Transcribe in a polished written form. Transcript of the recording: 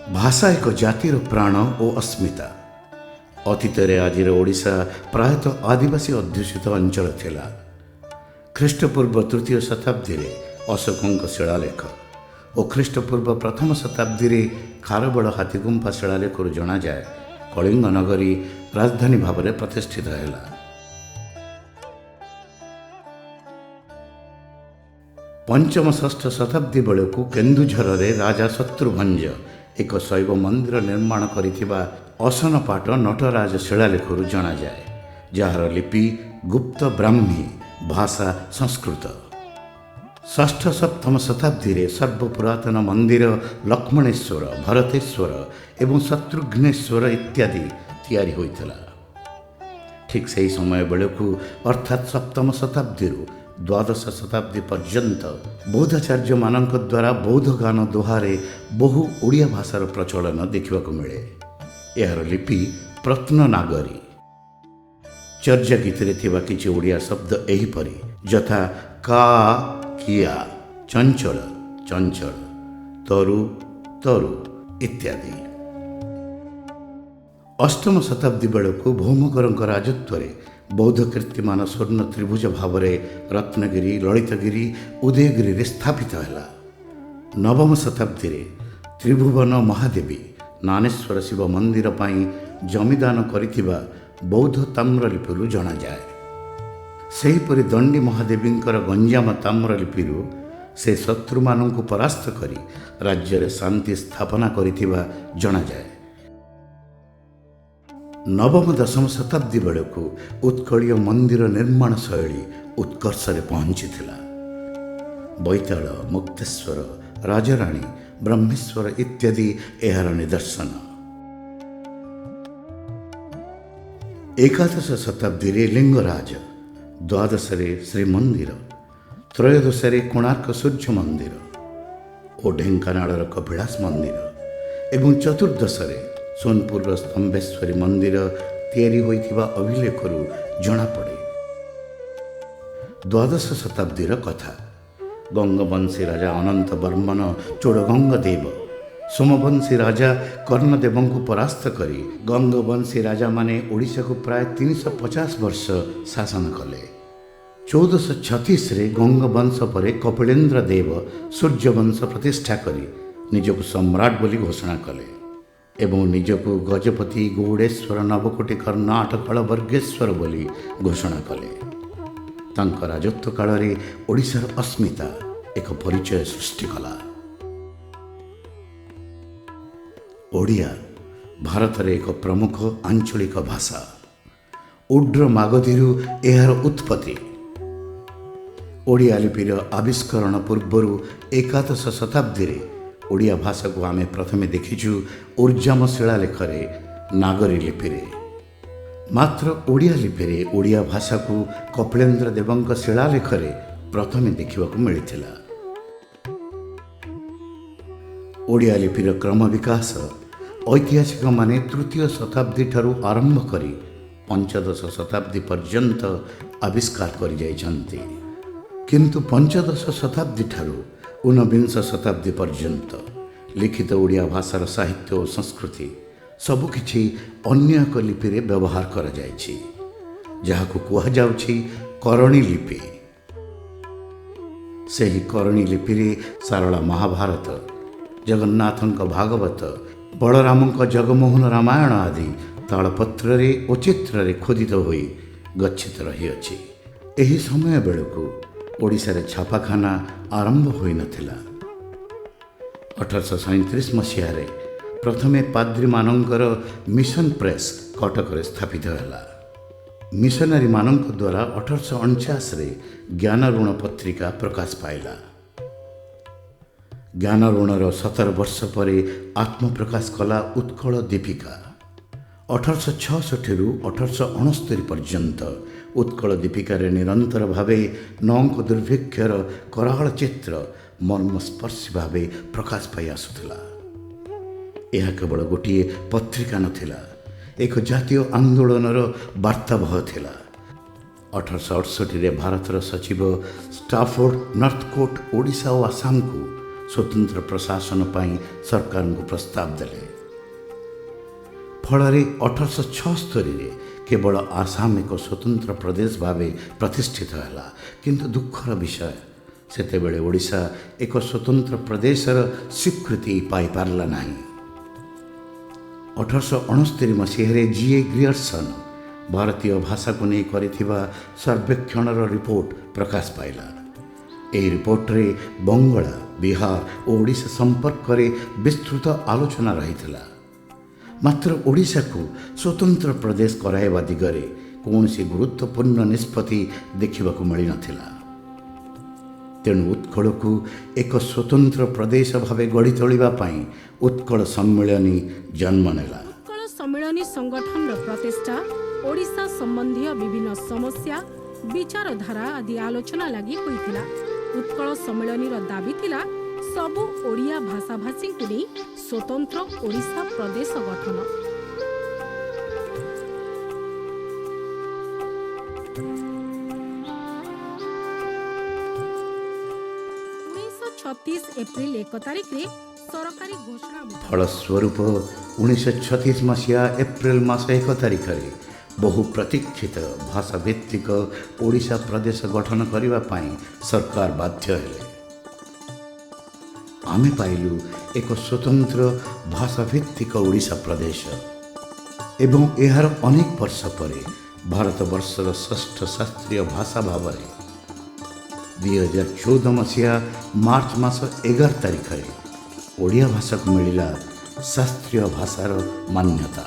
भाषा एक जातिर प्राण और अस्मिता। अतीतरे आजिर ओडिशा प्रायतः आदिवासी अध्युषित अंचल थिला। ख्रीष्टपूर्व तृतीय शताब्दी रे अशोकों शिलालेख और ख्रीष्टपूर्व प्रथम शताब्दी रे खारबड़ हाथीगुंफा शिलालेख जना जाए कलिंग नगरी राजधानी भाव में प्रतिष्ठित है। पंचम षष्ठ शताब्दी बेलू केन्दुझर रे राजा शत्रुभंज एक शैव मंदिर निर्माण करिथिबा असनपाट नटराज शिलालेख जना जाए, जार लिपि गुप्त ब्राह्मी, भाषा संस्कृत। षष्ठ सप्तम शताब्दी रे सर्वपुरातन मंदिर लक्ष्मणेश्वर, भरतेश्वर एवं शत्रुघ्नेश्वर इत्यादि तैयारी होइतला। ठीक से समय बेलू अर्थात सप्तम शताब्दी द्वादश शताब्दी पर्यंत बौद्धाचार्य मानक द्वारा बौद्ध गान दोहारे बहु ओडिया भाषार प्रचलन देखा मिले। यार लिपि प्रत्ननागरी। चर्या गीतरे थिबा किछि ओडिया शब्द एहिपरि यथा का, किया, चंचल, चंचल, तरु, तरु इत्यादि। अष्टम शताब्दी बेलू भौमकरଙ୍କ राजत्वरे बौद्ध कीर्तिमान स्वर्ण त्रिभुज भाव में रत्नगिरी, ललितगिरी, उदयगिरी स्थापित है। नवम शताब्दी रे त्रिभुवन महादेवी नानेश्वर शिव मंदिर पाई जमीदान करिथिबा बौद्ध ताम्रलिपिरु जना जाए। सेहीपरि दंडी महादेवी गंजाम ताम्रलिपिरु से शत्रु मानंकु परास्त करी राज्य रे शांति स्थापना करिथिबा जना जाए। नवम दशम शताब्दी बेलू उत्कलीय मंदिर निर्माण शैली उत्कर्ष पहुंची थिला। बैताल, मुक्तेश्वर, राजराणी, ब्रह्मेश्वर इत्यादि एहार निदर्शन। एकादश शताब्दी रे लिंगराज, द्वादश रे श्रीमंदिर, त्रयोदश रे कोणार्क सूर्य मंदिर और ढेंकानाल कपिलास मंदिर एवं चतुर्दश रे सोनपुर स्तंभेश्वरी मंदिर तैयारी होइथिबा अभिलेखरू जना पड़े। द्वादश शताब्दीर कथा। गंगवंशी राजा अनंत बर्मन चोड़गंग देव सोमवंशी राजा कर्णदेव को परास्त करी गंगवंशी राजा माने ओडिशा को प्राय 350 वर्ष शासन कले। 1436 रे गंगवंश पर कपिलेन्द्र देव सूर्यवंश प्रतिष्ठा करी निजको सम्राट बोली घोषणा कले एवं निजको गजपति, गौड़ेश्वर, नवकोटि कर्ण, आठकल वर्गेश्वर बोली घोषणा कले। तांक राजत्व काल रे ओडिशार अस्मिता एक परिचय सृष्टि कला। ओडिया भारत रे एक प्रमुख आंचलिक भाषा। उड्र मागधीरु एहार उत्पत्ति। ओडिया लिपिर आविष्करण पूर्वरु एकादश शताब्दी रे ओडिया भाषा को आमे प्रथमे देखिछु ऊर्जाम शिलालेख रे नागरी लिपि रे। मात्र ओडिया लिपि रे ओडिया भाषा को कपिलेन्द्र देवଙ୍କ शिलालेख रे प्रथमे देखिबाकू मिलिथिला। ओडिया लिपिर क्रम विकास ऐतिहासिक माने तृतीय शताब्दी ठारू आरंभ करी पंचदश शताब्दी पर्यंत आविष्कार करि जाइछन्ति, किंतु पंचदश शताब्दी ठारू ऊनविंश शताब्दी पर्यंत लिखित ओडिया भाषार साहित्य और संस्कृति सबकिछि अन्य एक लिपि रे व्यवहार करा जायछि, जाहाकू कुहा जाउछि करणी लिपि। सेही करणी लिपि रे सारला महाभारत, जगन्नाथଙ୍କ भागवत, बलरामଙ୍କ जगमोहन रामायण आदि तालपत्र रे और चित्र रे खोदित होई गच्छित रही अछि। एही समय बेलू ओडिशा रे छापाखाना आरंभ होई नथिला। 1837 मसीह रे प्रथमे पाद्री मानंकर मिशन प्रेस कटक रे स्थापित हैला। मिशनरी मानंक द्वारा 1849 रे ज्ञानऋण पत्रिका प्रकाश पाइला। ज्ञानऋणर 17 वर्ष परे आत्मप्रकाश कला उत्कल दीपिका। 1866 रु 1869 पर्यंत उत्कल दीपिकार निरंतर भावे 9 दुर्भिक्षर कराल चित्र मर्मस्पर्शी भावे प्रकाश पाई आसुला। यह केवल गोटे पत्रिका नथिला, एक जातीय आंदोलनर वार्ताबह थिला। 1868 रे भारतर सचिव स्टाफोर्ड नर्थकोट ओडिशा और आसाम को स्वतंत्र प्रशासन ପାଇଁ ସରକାରଙ୍କୁ ପ୍ରସ୍ତାବ ଦେଲେ। ଫଳରେ 1876ରେ କେବଳ ଆସାମ ଏକ ସ୍ୱତନ୍ତ୍ର ପ୍ରଦେଶ ଭାବେ ପ୍ରତିଷ୍ଠିତ ହେଲା। କିନ୍ତୁ ଦୁଃଖର ବିଷୟ, ସେତେବେଳେ ଓଡ଼ିଶା ଏକ ସ୍ୱତନ୍ତ୍ର ପ୍ରଦେଶର ସ୍ୱୀକୃତି ପାଇପାରିଲା ନାହିଁ। 1869 ମସିହାରେ ଜିଏ ଗ୍ରିୟର୍ସନ୍ ଭାରତୀୟ ଭାଷାକୁ ନେଇ କରିଥିବା ସର୍ବେକ୍ଷଣର ରିପୋର୍ଟ ପ୍ରକାଶ ପାଇଲା। ଏହି ରିପୋର୍ଟରେ ବଙ୍ଗଳା, ବିହାର ଓ ଓଡ଼ିଶା ସମ୍ପର୍କରେ ବିସ୍ତୃତ ଆଲୋଚନା ରହିଥିଲା। ମାତ୍ର ଓଡ଼ିଶାକୁ ସ୍ୱତନ୍ତ୍ର ପ୍ରଦେଶ କରାଇବା ଦିଗରେ କୌଣସି ଗୁରୁତ୍ୱପୂର୍ଣ୍ଣ ନିଷ୍ପତ୍ତି ଦେଖିବାକୁ ମିଳିନଥିଲା। ତେଣୁ ଉତ୍କଳକୁ ଏକ ସ୍ୱତନ୍ତ୍ର ପ୍ରଦେଶ ଭାବେ ଗଢ଼ି ତୋଳିବା ପାଇଁ ଉତ୍କଳ ସମ୍ମିଳନୀ ଜନ୍ମ ନେଲା। ଉତ୍କଳ ସମ୍ମିଳନୀ ସଂଗଠନର ପ୍ରତିଷ୍ଠା ଓଡ଼ିଶା ସମ୍ବନ୍ଧୀୟ ବିଭିନ୍ନ ସମସ୍ୟା, ବିଚାରଧାରା ଆଦି ଆଲୋଚନା ଲାଗି ହୋଇଥିଲା। ଉତ୍କଳ ସମ୍ମିଳନୀର ଦାବି ଥିଲା ସବୁ ଓଡ଼ିଆ ଭାଷାଭାଷୀଙ୍କୁ ନେଇ ସ୍ୱତନ୍ତ୍ର ଓଡ଼ିଶା ପ୍ରଦେଶ ଗଠନ। 1936 ଏପ୍ରିଲ 1 ତାରିଖରେ ସରକାରୀ ଘୋଷଣା ଫଳସ୍ୱରୂପ 1936 ମସିହା ଏପ୍ରିଲ ମାସ 1 ତାରିଖରେ ବହୁ ପ୍ରତୀକ୍ଷିତ ଭାଷାଭିତ୍ତିକ ଓଡ଼ିଶା ପ୍ରଦେଶ ଗଠନ କରିବା ପାଇଁ ସରକାର ବାଧ୍ୟ ହେଲେ। ଆମେ ପାଇଲୁ ଏକ ସ୍ୱତନ୍ତ୍ର ଭାଷାଭିତ୍ତିକ ଓଡ଼ିଶା ପ୍ରଦେଶ ଏବଂ ଏହାର ଅନେକ ବର୍ଷ ପରେ ଭାରତବର୍ଷର ଷଷ୍ଠ ଶାସ୍ତ୍ରୀୟ ଭାଷା ଭାବରେ 2014 ମସିହା ମାର୍ଚ୍ଚ ମାସ 11 ତାରିଖରେ ଓଡ଼ିଆ ଭାଷାକୁ ମିଳିଲା ଶାସ୍ତ୍ରୀୟ ଭାଷାର ମାନ୍ୟତା।